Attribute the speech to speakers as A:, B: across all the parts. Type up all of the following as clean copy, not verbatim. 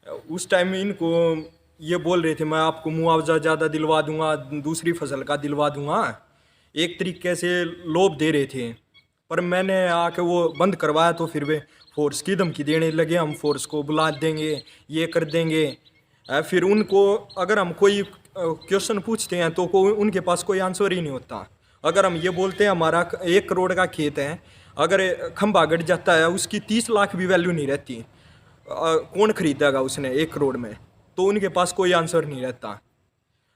A: उस टाइम इनको ये बोल रहे थे मैं आपको मुआवजा ज़्यादा दिलवा दूंगा, दूसरी फसल का दिलवा दूंगा, एक तरीके से लोभ दे रहे थे। पर मैंने आके वो बंद करवाया तो फिर वे फोर्स की धमकी देने लगे, हम फोर्स को बुला देंगे, ये कर देंगे। फिर उनको अगर हम कोई क्वेश्चन पूछते हैं तो उनके पास कोई आंसर ही नहीं होता। अगर हम ये बोलते हैं हमारा 1 करोड़ का खेत है, अगर खंभा गड़ जाता है उसकी 30 लाख भी वैल्यू नहीं रहती, कौन खरीदेगा उसने 1 करोड़ में, तो उनके पास कोई आंसर नहीं रहता।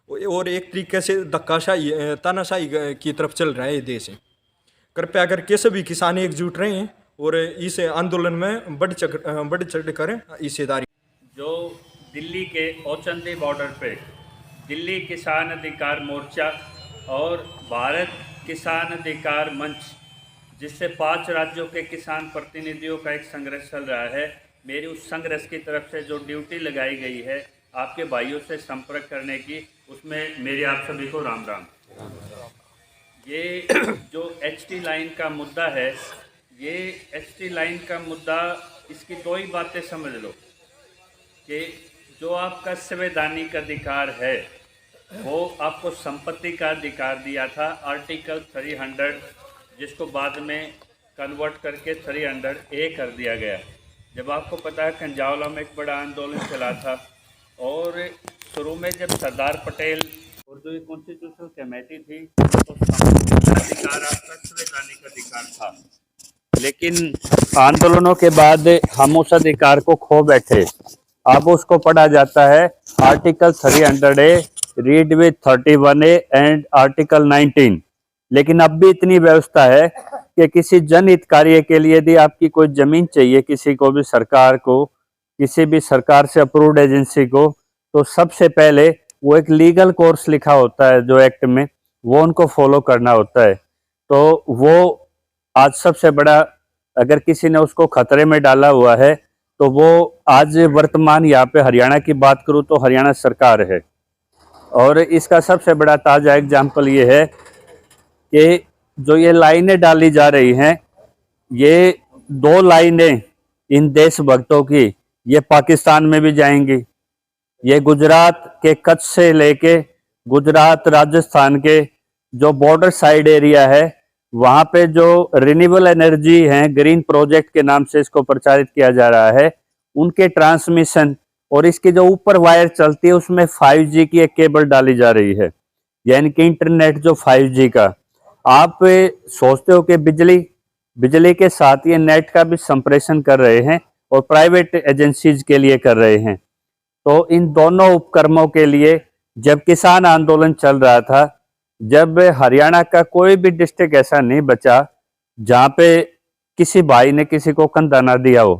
A: और एक तरीके से धक्काशाही तानाशाही की तरफ चल रहा है ये देश। कृपया करके सभी किसान एकजुट रहें और इस आंदोलन में बढ़ चढ़ कर हिस्सेदारी।
B: जो दिल्ली के औचंदी बॉर्डर पे दिल्ली किसान अधिकार मोर्चा और भारत किसान अधिकार मंच, जिससे 5 राज्यों के किसान प्रतिनिधियों का एक संघर्ष चल रहा है, मेरी उस संघर्ष की तरफ से जो ड्यूटी लगाई गई है आपके भाइयों से संपर्क करने की, उसमें मेरी आप सभी को राम राम। ये जो एचटी लाइन का मुद्दा है, ये एचटी लाइन का मुद्दा, इसकी 2 ही बातें समझ लो कि जो आपका संवैधानिक अधिकार है वो आपको संपत्ति का अधिकार दिया था, आर्टिकल 300, जिसको बाद में कन्वर्ट करके 300A कर दिया गया। जब आपको पता है कंजावला में एक बड़ा आंदोलन चला था और शुरू में जब सरदार पटेल और जो कॉन्स्टिट्यूशनल कमेटी थी तो संपत्ति का अधिकार आपका संवैधानिक अधिकार था, लेकिन आंदोलनों के बाद हम उस अधिकार को खो बैठे। अब उसको पढ़ा जाता है article 300A read with 31A and article 19। लेकिन अब भी इतनी व्यवस्था है कि किसी जनहित कार्य के लिए यदि आपकी कोई जमीन चाहिए किसी को भी, सरकार को, किसी भी सरकार से अप्रूव्ड एजेंसी को, तो सबसे पहले वो एक लीगल कोर्स लिखा होता है जो एक्ट में, वो उनको फॉलो करना होता है। तो वो आज सबसे बड़ा, अगर किसी ने उसको खतरे में डाला हुआ है तो वो आज वर्तमान यहाँ पे हरियाणा की बात करूँ तो हरियाणा सरकार है। और इसका सबसे बड़ा ताज़ा एग्जाम्पल ये है कि जो ये लाइनें डाली जा रही हैं, ये 2 लाइनें इन देशभक्तों की, ये पाकिस्तान में भी जाएंगी। ये गुजरात के कच्छ से लेके गुजरात राजस्थान के जो बॉर्डर साइड एरिया है, वहाँ पे जो रिन्यूएबल एनर्जी है, ग्रीन प्रोजेक्ट के नाम से इसको प्रचारित किया जा रहा है, उनके ट्रांसमिशन और इसकी जो ऊपर वायर चलती है उसमें 5G की एक केबल डाली जा रही है, यानी कि इंटरनेट जो 5G का। आप सोचते हो कि बिजली के साथ ये नेट का भी संप्रेषण कर रहे हैं और प्राइवेट एजेंसीज के लिए कर रहे हैं। तो इन दोनों उपक्रमों के लिए जब किसान आंदोलन चल रहा था, जब हरियाणा का कोई भी डिस्ट्रिक्ट ऐसा नहीं बचा जहाँ पे किसी भाई ने किसी को कंधा ना दिया हो।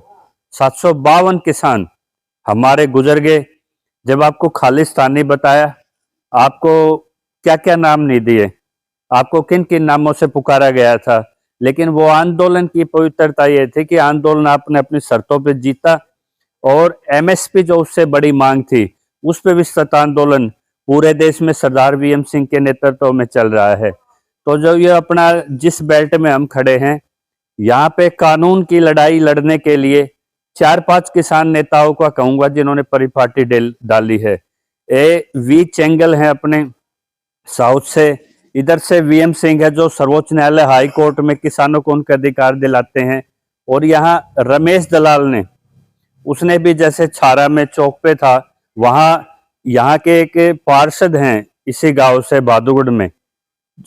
B: 752 किसान हमारे गुजर गए। जब आपको खालिस्तानी बताया, आपको क्या क्या नाम नहीं दिए, आपको किन किन नामों से पुकारा गया था, लेकिन वो आंदोलन की पवित्रता ये थी कि आंदोलन आपने अपनी शर्तों पे जीता। और एमएसपी जो उससे बड़ी मांग थी, उस पे विस्तृत आंदोलन पूरे देश में सरदार वीएम सिंह के नेतृत्व में चल रहा है। तो जो ये अपना जिस बेल्ट में हम खड़े हैं, यहाँ पे कानून की लड़ाई लड़ने के लिए 4-5 किसान नेताओं का कहूंगा जिन्होंने परिपाटी डाली है। वी चेंगल हैं अपने साउथ से, इधर से वीएम सिंह है जो सर्वोच्च न्यायालय हाई कोर्ट में किसानों को उनके अधिकार दिलाते हैं, और यहाँ रमेश दलाल ने, उसने भी जैसे छारा में चौक पे था, वहाँ यहाँ के एक पार्षद हैं इसी गांव से बहादुरगढ़ में,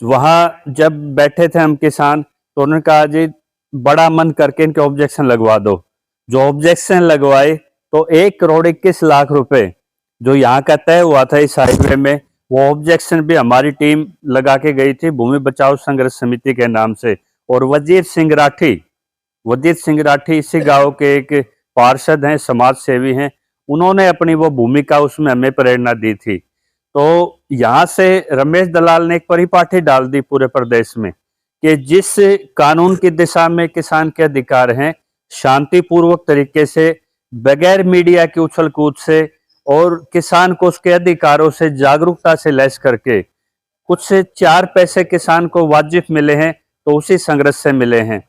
B: वहाँ जब बैठे थे हम किसान तो उन्होंने कहा जी बड़ा मन करके इनके ऑब्जेक्शन लगवा दो। जो ऑब्जेक्शन लगवाए तो 1 करोड़ 21 लाख रुपए जो यहाँ का तय हुआ था इस हाईवे में, वो ऑब्जेक्शन भी हमारी टीम लगा के गई थी भूमि बचाओ संघर्ष समिति के नाम से। और वजीर सिंह राठी इसी गांव के एक पार्षद हैं, समाज सेवी हैं, उन्होंने अपनी वो भूमिका उसमें हमें प्रेरणा दी थी। तो यहाँ से रमेश दलाल ने एक परिपाटी डाल दी पूरे प्रदेश में कि जिस कानून की दिशा में किसान के अधिकार हैं, शांतिपूर्वक तरीके से, बगैर मीडिया की उछल कूद से और किसान को उसके अधिकारों से जागरूकता से लैस करके कुछ 4 पैसे किसान को वाजिब मिले हैं, तो उसी संघर्ष से मिले हैं।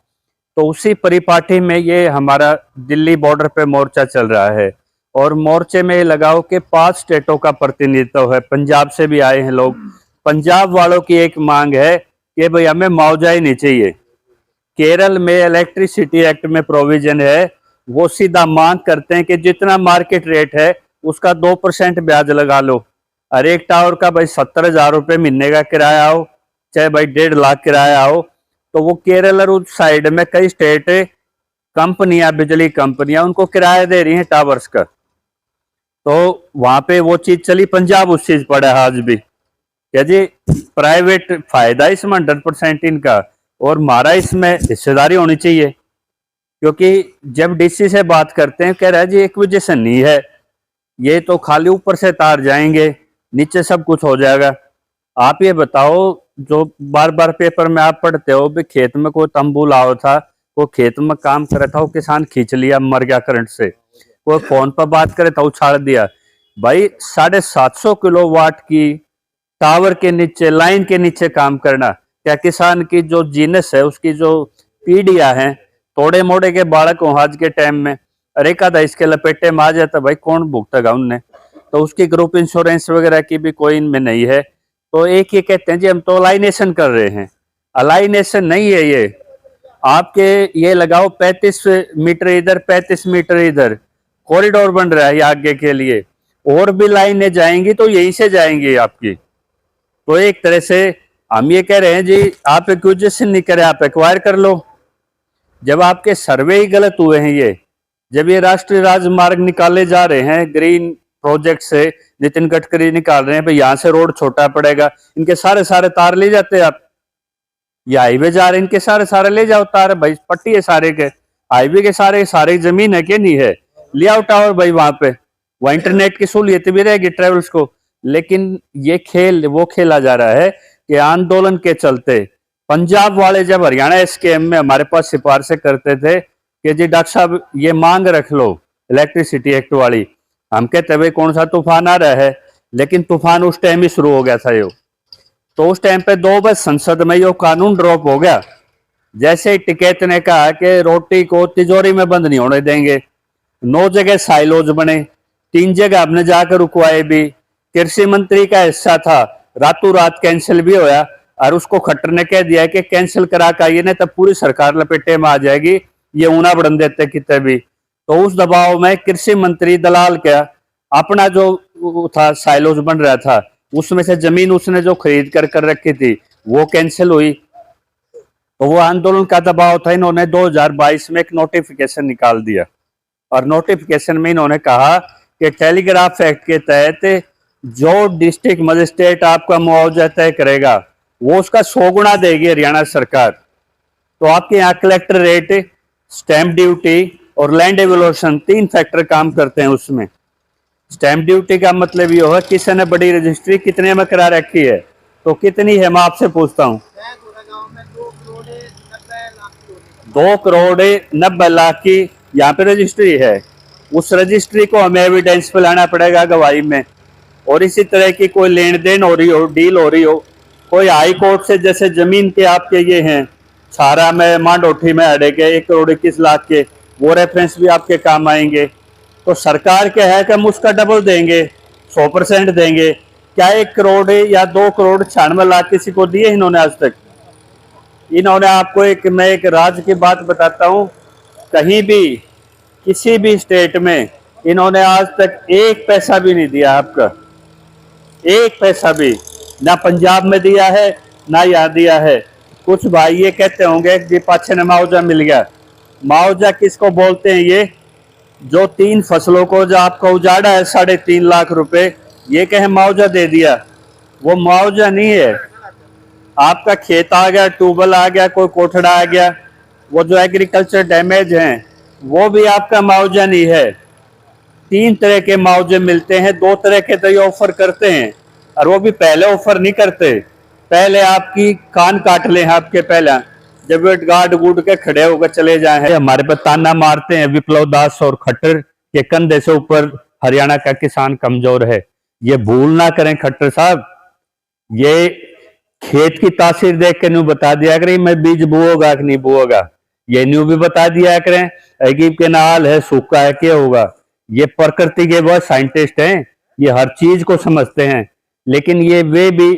B: तो उसी परिपाटी में ये हमारा दिल्ली बॉर्डर पे मोर्चा चल रहा है।
C: और मोर्चे में लगाओ कि 5 स्टेटों का प्रतिनिधित्व है, पंजाब से भी आए हैं लोग। पंजाब वालों की एक मांग है कि भाई हमें मुआवजा ही नहीं चाहिए। केरल में इलेक्ट्रिसिटी एक्ट में प्रोविजन है, वो सीधा मांग करते हैं कि जितना मार्केट रेट है उसका 2% ब्याज लगा लो। हर एक टावर का भाई 70,000 रुपये महीने का किराया हो, चाहे भाई 1.5 लाख किराया हो, तो वो केरल और उस साइड में कई स्टेट कंपनियां, बिजली कंपनियां उनको किराया दे रही हैं टावर्स का। तो वहां पे वो चीज चली, पंजाब उस चीज पड़ा है आज भी, क्या जी प्राइवेट फायदा इसमें 100% इनका, और हमारा इसमें हिस्सेदारी होनी चाहिए। क्योंकि जब डीसी से बात करते हैं कह रहा है जी एक्विजिशन नहीं है, ये तो खाली ऊपर से तार जाएंगे, नीचे सब कुछ हो जाएगा। आप ये बताओ, जो बार बार पेपर में आप पढ़ते हो भी खेत में कोई तंबू लाओ था, वो खेत में काम कर रहा था, वो किसान खींच लिया, मर गया करंट से। कोई फोन पर बात करे तो उछाड़ दिया। भाई 750 किलोवाट की टावर के नीचे, लाइन के नीचे काम करना, क्या किसान की जो जीनस है, उसकी जो पीढ़ियां हैं, थोड़े मोड़े के बालक हो आज के टाइम में, अरे का इसके लपेटे में आ जाता, भाई कौन भुगतेगा उनने? तो उसकी ग्रुप इंश्योरेंस वगैरह की भी कोई इनमें नहीं है। तो एक ये कहते हैं जी हम तो अलाइनेशन कर रहे हैं, अलाइनेशन नहीं है ये। आपके ये लगाओ 35 मीटर इधर, 35 मीटर इधर, कॉरिडोर बन रहा है ये आगे के लिए, और भी लाइनें जाएंगी तो यहीं से जाएंगी आपकी। तो एक तरह से हम ये कह रहे हैं जी आप एक्विजिशन नहीं करें, आप एक्वायर कर लो। जब आपके सर्वे ही गलत हुए हैं, ये जब ये राष्ट्रीय राजमार्ग निकाले जा रहे हैं ग्रीन प्रोजेक्ट से, नितिन गडकरी निकाल रहे हैं भाई यहाँ से रोड छोटा पड़ेगा, इनके सारे सारे तार ले जाते हैं आप। ये हाईवे जा रहे हैं, इनके सारे सारे ले जाओ तार, भाई पट्टी है सारे के, हाईवे के सारे सारे जमीन है कि नहीं है, ले आओ टावर भाई वहां पे, वहां इंटरनेट की सहूलियत भी रहेगी ट्रेवल्स को। लेकिन ये खेल वो खेला जा रहा है कि आंदोलन के चलते पंजाब वाले जब हरियाणा स्कीम में हमारे पास सिफारिशें करते थे कि जी डॉक्टर साहब ये मांग रख लो इलेक्ट्रिसिटी एक्ट वाली, हम कहते भाई कौन सा तूफान आ रहा है, लेकिन तूफान उस टाइम ही शुरू हो गया था यो। तो उस टाइम पे 2 बज संसद में यो कानून ड्रॉप हो गया। जैसे ही टिकैत ने कहा कि रोटी को तिजोरी में बंद नहीं होने देंगे, 9 जगह साइलोज बने, 3 जगह हमने जाकर रुकवाए भी। कृषि मंत्री का हिस्सा था, रातों रात कैंसिल भी होया, और उसको खट्टर ने कह दिया कि कैंसिल करा के आइए, नहीं तब पूरी सरकार लपेटे में आ जाएगी, ये ऊना बढ़न देते कितने भी। तो उस दबाव में कृषि मंत्री दलाल क्या अपना जो था साइलोज बन रहा था, उसमें से जमीन उसने जो खरीद कर रखी थी वो कैंसिल हुई। तो वो आंदोलन का दबाव था, इन्होंने 2022 में एक नोटिफिकेशन निकाल दिया, और नोटिफिकेशन में इन्होंने कहा कि टेलीग्राफ एक्ट के तहत जो डिस्ट्रिक्ट मजिस्ट्रेट आपका मुआवजा तय करेगा वो उसका 100 गुना देगी हरियाणा सरकार। तो आपके यहाँ कलेक्टर रेट, स्टैंप ड्यूटी और लैंड एवोल्यूशन 3 फैक्टर काम करते हैं उसमें। स्टैंप ड्यूटी का मतलब ये होगा किसी ने बड़ी रजिस्ट्री कितने में करा रखी है, तो कितनी है मैं आपसे पूछता हूँ। 2,90,00,000 की यहाँ पे रजिस्ट्री है, उस रजिस्ट्री को हमें एविडेंस पे लाना पड़ेगा गवाही में। और इसी तरह की कोई लेन देन हो रही हो, डील हो रही हो, कोई हाई कोर्ट से, जैसे जमीन के आपके ये हैं छारा में, मांडोठी में अड़े के 1,21,00,000 के, वो रेफरेंस भी आपके काम आएंगे। तो सरकार क्या है कि हम उसका डबल देंगे, 100% देंगे। क्या 1 करोड़ या 2 करोड़ 96 लाख किसी को दिए इन्होंने आज तक? इन्होंने आपको मैं एक राज की बात बताता हूँ, कहीं भी किसी भी स्टेट में इन्होंने आज तक 1 पैसा भी नहीं दिया आपका, 1 पैसा भी, ना पंजाब में दिया है ना यहाँ दिया है। कुछ भाई ये कहते होंगे कि पाछे ने मुआवजा मिल गया, मुआवजा किसको बोलते हैं? ये जो 3 फसलों को जो आपका उजाड़ा है 3.5 लाख रुपए, ये कहे मुआवजा दे दिया, वो मुआवजा नहीं है। आपका खेत आ गया, ट्यूबवेल आ गया, कोई कोठड़ा आ गया, वो जो एग्रीकल्चर डैमेज हैं वो भी आपका मुआवजा नहीं है। 3 तरह के मुआवजे मिलते हैं, 2 तरह के तो ये ऑफर करते हैं, और वो भी पहले ऑफर नहीं करते, पहले आपकी कान काट लें आपके, पहला जब वेट गार्ड गुड के खड़े होकर चले जाए। हमारे पर ताना मारते हैं विप्लव दास और खट्टर के कंधे से ऊपर हरियाणा का किसान कमजोर है। ये भूल ना करें खट्टर साहब, ये खेत की तासीर देख के न्यू बता दिया करें मैं बीज बोओगा कि नहीं बोओगा, ये न्यू भी बता दिया करें अगीब के नाल है सूखा है क्या होगा। ये प्रकृति के बहुत साइंटिस्ट हैं, ये हर चीज को समझते हैं, लेकिन ये वे भी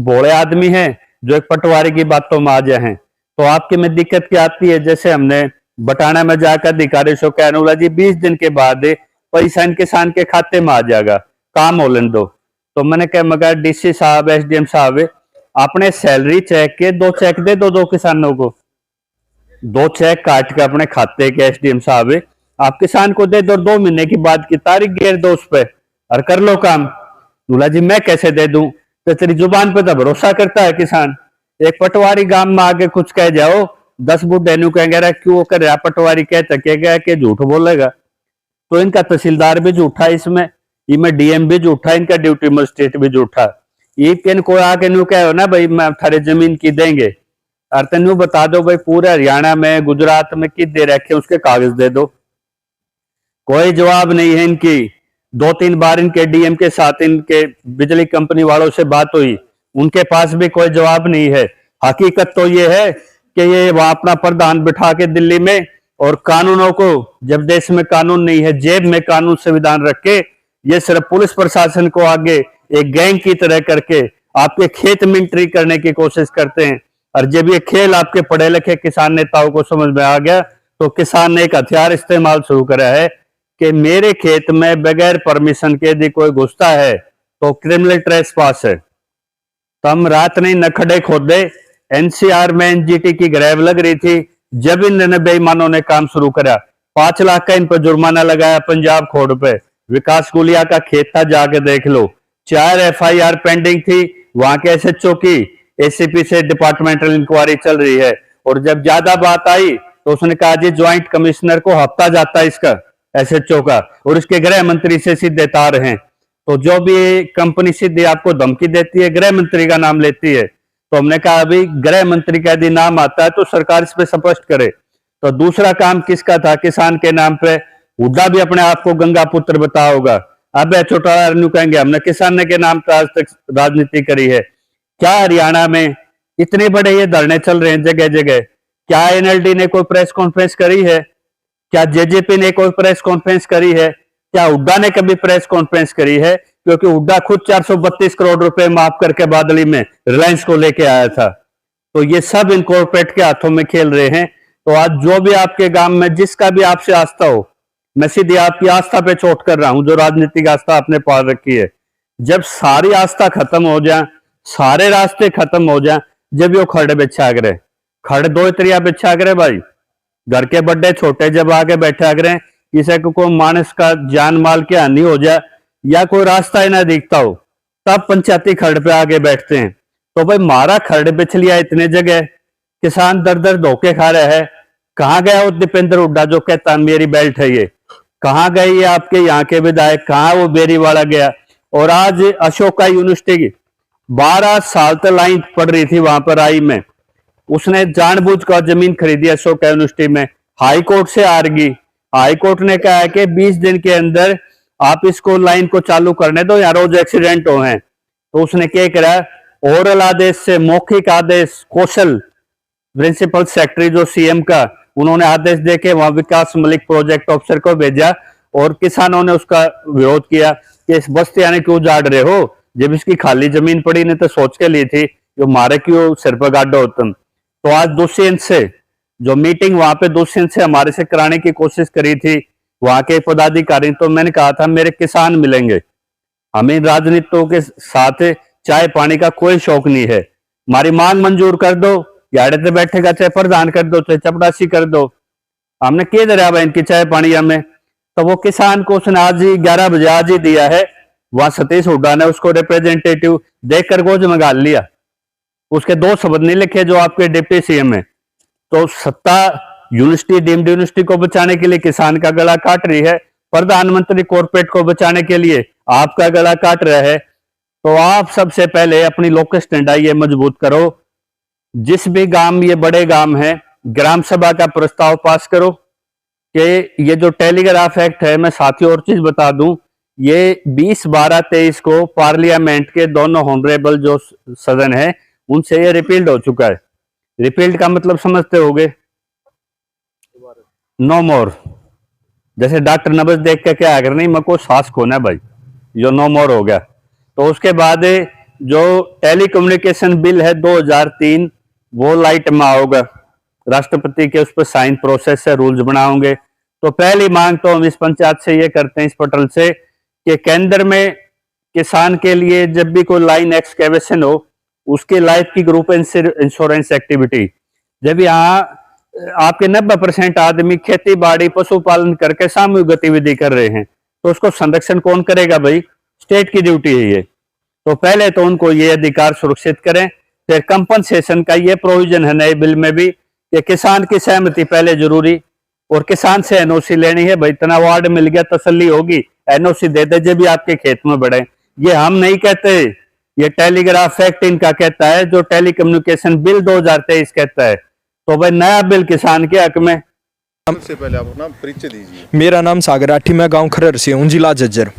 C: भोले आदमी हैं जो एक पटवारी की बातों में आ जाए हैं। तो आपके में दिक्कत क्या आती है, जैसे हमने बटाना में जाकर अधिकारी से कहने बोला जी 20 दिन के बाद पैसा इन किसान के खाते में आ जाएगा, काम हो लेने दो। तो मैंने कहा मगर डीसी साहब, एसडीएम साहब, अपने सैलरी चेक के 2 चेक दे दो किसानों को, 2 चेक काट के अपने खाते के एसडीएम साहब आप किसान को दे दो, 2 महीने की बाद की तारीख गिर दो उस पर और कर लो काम। बोला जी मैं कैसे दे दूं, तो तेरी जुबान पे तो भरोसा करता है किसान। एक पटवारी गांव में आके कुछ कह जाओ, 10 बूढ़े न्यू कहेंगे अरे क्यों कर रहा पटवारी, कह सकेगा कि झूठ बोलेगा। तो इनका तहसीलदार भी झूठा, इसमें डीएम भी झूठा, इनका ड्यूटी मजिस्ट्रेट भी झूठा। को आके न्यू कहो ना भाई मैं थारे जमीन की देंगे, और तेन बता दो भाई पूरे हरियाणा में गुजरात में किस दे रखे उसके कागज दे दो। कोई जवाब नहीं है इनकी। 2-3 बार इनके डीएम के साथ इनके बिजली कंपनी वालों से बात हुई, उनके पास भी कोई जवाब नहीं है। हकीकत तो ये है कि ये वहां अपना प्रधान बिठा के दिल्ली में, और कानूनों को, जब देश में कानून नहीं है, जेब में कानून संविधान रख के ये सिर्फ पुलिस प्रशासन को आगे एक गैंग की तरह करके आपके खेत में एंट्री करने की कोशिश करते हैं। और जब ये खेल आपके पढ़े लिखे किसान नेताओं को समझ में आ गया, तो किसान ने एक हथियार इस्तेमाल शुरू करा है कि मेरे खेत में बगैर परमिशन के यदि कोई घुसता है तो क्रिमिनल ट्रेसपास है। तो हम रात नहीं नखड़े खोदे, एनसीआर में एनजीटी की ग्रेव लग रही थी, जब इन बेईमानों ने काम शुरू करा 5 लाख का इन पर जुर्माना लगाया पंजाब खोड़ पे। विकास गुलिया का खेत था, जाके देख लो, 4 एफआईआर पेंडिंग थी, वहां के एसएचओ की एसीपी से डिपार्टमेंटल इंक्वायरी चल रही है। और जब ज्यादा बात आई तो उसने कहा जी ज्वाइंट कमिश्नर को हफ्ता जाता है इसका, एसएचओ का, और इसके गृह मंत्री से सीधे तार हैं। तो जो भी कंपनी सीधे आपको धमकी देती है गृह मंत्री का नाम लेती है। तो हमने कहा अभी गृह मंत्री का यदि नाम आता है तो सरकार इस पे स्पष्ट करे। तो दूसरा काम किसका था, किसान के नाम पे हुड्डा भी अपने आप को गंगा पुत्र बता होगा। अब चौटाला न्यू कहेंगे हमने किसान के नाम पे आज तक राजनीति करी है। क्या हरियाणा में इतने बड़े ये धरने चल रहे हैं जगह जगह, क्या एनएलडी ने कोई प्रेस कॉन्फ्रेंस करी है? क्या जेजेपी ने कोई प्रेस कॉन्फ्रेंस करी है? क्या हुड्डा ने कभी प्रेस कॉन्फ्रेंस करी है? क्योंकि हुड्डा खुद 432 करोड़ रुपए माफ करके बादली में रिलायंस को लेके आया था। तो ये सब इन कॉर्पोरेट के हाथों में खेल रहे हैं। तो आज जो भी आपके गांव में जिसका भी आपसे आस्था हो, मैं सीधी आपकी आस्था पे चोट कर रहा हूं, जो राजनीतिक आस्था आपने पाल रखी है। जब सारी आस्था खत्म हो जाए, सारे रास्ते खत्म हो जाए, जब यो खड़े बिछा करे, खड़े 2 तरिया बिछा करे भाई, घर के बड़े छोटे जब आगे बैठा करें, किसी को कोई मानस का जान माल की हानि हो जाए या कोई रास्ता ही ना दिखता हो, तब पंचायती खड़ पे आगे बैठते हैं। तो भाई मारा खड़ बिछ लिया इतने जगह, किसान दर दर धोखे खा रहे हैं। कहाँ गया वो दीपेंद्र हुड्डा जो कहता मेरी बेल्ट है ये, कहाँ गए ये आपके यहाँ के विधायक, कहाँ वो बेरीवाला गया? और आज अशोका यूनिवर्सिटी की 12 साल तक लाइन पड़ रही थी वहां पर आई में, उसने जानबूझकर जमीन खरीदी अशोका यूनिवर्सिटी में, हाई कोर्ट से हार गई। हाई कोर्ट ने कहा है कि 20 दिन के अंदर आप इसको लाइन को चालू करने दो, या रोज एक्सीडेंट हो हैं। तो उसने क्या करा, ओरल आदेश से मौखिक आदेश, कौशल प्रिंसिपल सेक्रेटरी जो सीएम का, उन्होंने आदेश देके वहां विकास मलिक प्रोजेक्ट ऑफिसर को भेजा, और किसानों ने उसका विरोध किया कि इस बस्ती आने क्यों उजाड़ रहे हो, जब इसकी खाली जमीन पड़ी ने तो सोच के ली थी, जो मारे क्यों सिर पर गाड़ो तुम। तो आज दुष्यंत से जो मीटिंग वहां पे दुष्यंत से हमारे से कराने की कोशिश करी थी वहां के पदाधिकारी, तो मैंने कहा था मेरे किसान मिलेंगे, हमें राजनीतियों के साथ चाय पानी का कोई शौक नहीं है, हमारी मांग मंजूर कर दो, याड़े से बैठेगा चाहे प्रधान कर दो चाहे चपड़ासी कर दो, हमने कह दे इनकी चाय पानी हमें। तो वो किसान को उसने आज ही 11 बजे आज ही दिया है, वहां सतीश हुड्डा ने उसको रिप्रेजेंटेटिव देखकर गोज में गाल लिया, उसके 2 शब्द नहीं लिखे जो आपके डिप्टी सीएम है। तो सत्ता यूनिवर्सिटी, डीम्ड यूनिवर्सिटी को बचाने के लिए किसान का गला काट रही है, प्रधानमंत्री कॉर्पोरेट को बचाने के लिए आपका गला काट रहा है। तो आप सबसे पहले अपनी लोकल स्टैंड ये मजबूत करो। जिस भी गांव, ये बड़े गांव है, ग्राम सभा का प्रस्ताव पास करो कि ये जो टेलीग्राफ एक्ट है, मैं साथ ही और चीज बता दूं, ये 20, 12, 23 को पार्लियामेंट के दोनों ऑनरेबल जो सदन है उनसे ये रिपील्ड हो चुका है। रिपील्ड का मतलब समझते होगे, नो मोर। जैसे डॉक्टर नब्ज देख के क्या अगर नहीं मेरे को सांस खोना है भाई, जो नो मोर हो गया। तो उसके बाद जो टेलीकम्युनिकेशन बिल है 2003 वो लाइट में आओगे, राष्ट्रपति के उस पर साइन प्रोसेस से रूल्स बनाओगे। तो पहली मांग तो हम इस पंचायत से ये करते हैं, इस पटल से, कि केंद्र में किसान के लिए जब भी कोई लाइन एक्सकेवेशन हो उसकी लाइफ की ग्रुप इंश्योरेंस एक्टिविटी, जब यहाँ आपके 90% आदमी खेती बाड़ी पशुपालन करके सामूहिक गतिविधि कर रहे हैं, तो उसको संरक्षण कौन करेगा भाई? स्टेट की ड्यूटी है ये। तो पहले तो उनको ये अधिकार सुरक्षित करें, फिर कंपनसेशन का ये प्रोविजन है नए बिल में भी कि किसान की सहमति पहले जरूरी, और किसान से एनओसी लेनी है भाई, इतना वार्ड मिल गया तसल्ली होगी, एनओसी दे दे जब भी आपके खेत में बढ़े। ये हम नहीं कहते, ये टेलीग्राफ एक्ट इनका कहता है, जो टेलीकम्युनिकेशन बिल 2023 कहता है। तो भाई नया बिल किसान के हक में।
D: सबसे पहले आप अपना परिचय दीजिए।
A: मेरा नाम सागर राठी, मैं गांव खरर से हूँ, जिला झज्जर।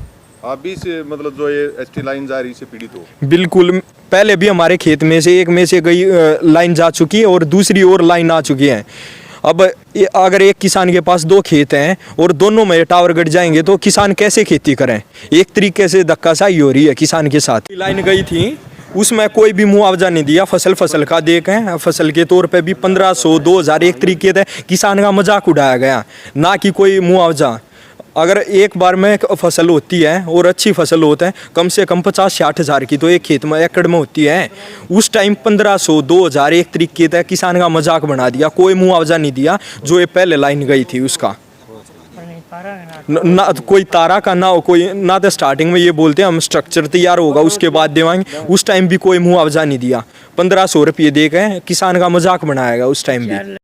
D: आप भी से मतलब जो ये एसटी लाइन जा रही से पीड़ित हो?
A: बिल्कुल, पहले भी हमारे खेत में से एक में से गई लाइन जा चुकी है और दूसरी और लाइन आ चुकी है। अब अगर एक किसान के पास 2 खेत हैं और दोनों में टावर गड़ जाएंगे तो किसान कैसे खेती करें? एक तरीके से धक्काशाही हो रही है किसान के साथ। लाइन गई थी उसमें कोई भी मुआवजा नहीं दिया, फसल का देखें, फसल के तौर पे भी 1500 2000 एक तरीके से किसान का मजाक उड़ाया गया, ना कि कोई मुआवजा। अगर एक बार में फसल होती है और अच्छी फसल होता है, कम से कम 50-60 हज़ार की तो एक खेत में एकड़ में होती है, उस टाइम 1500 2000 एक तरीके से किसान का मजाक बना दिया, कोई मुआवजा नहीं दिया। जो ये पहले लाइन गई थी उसका ना कोई तारा का ना हो कोई, ना तो स्टार्टिंग में ये बोलते हैं हम स्ट्रक्चर तैयार होगा उसके बाद देवाएंगे, उस टाइम भी कोई मुआवजा नहीं दिया। 1500 रुपये दे गए, किसान का मजाक बनाया गया उस टाइम भी।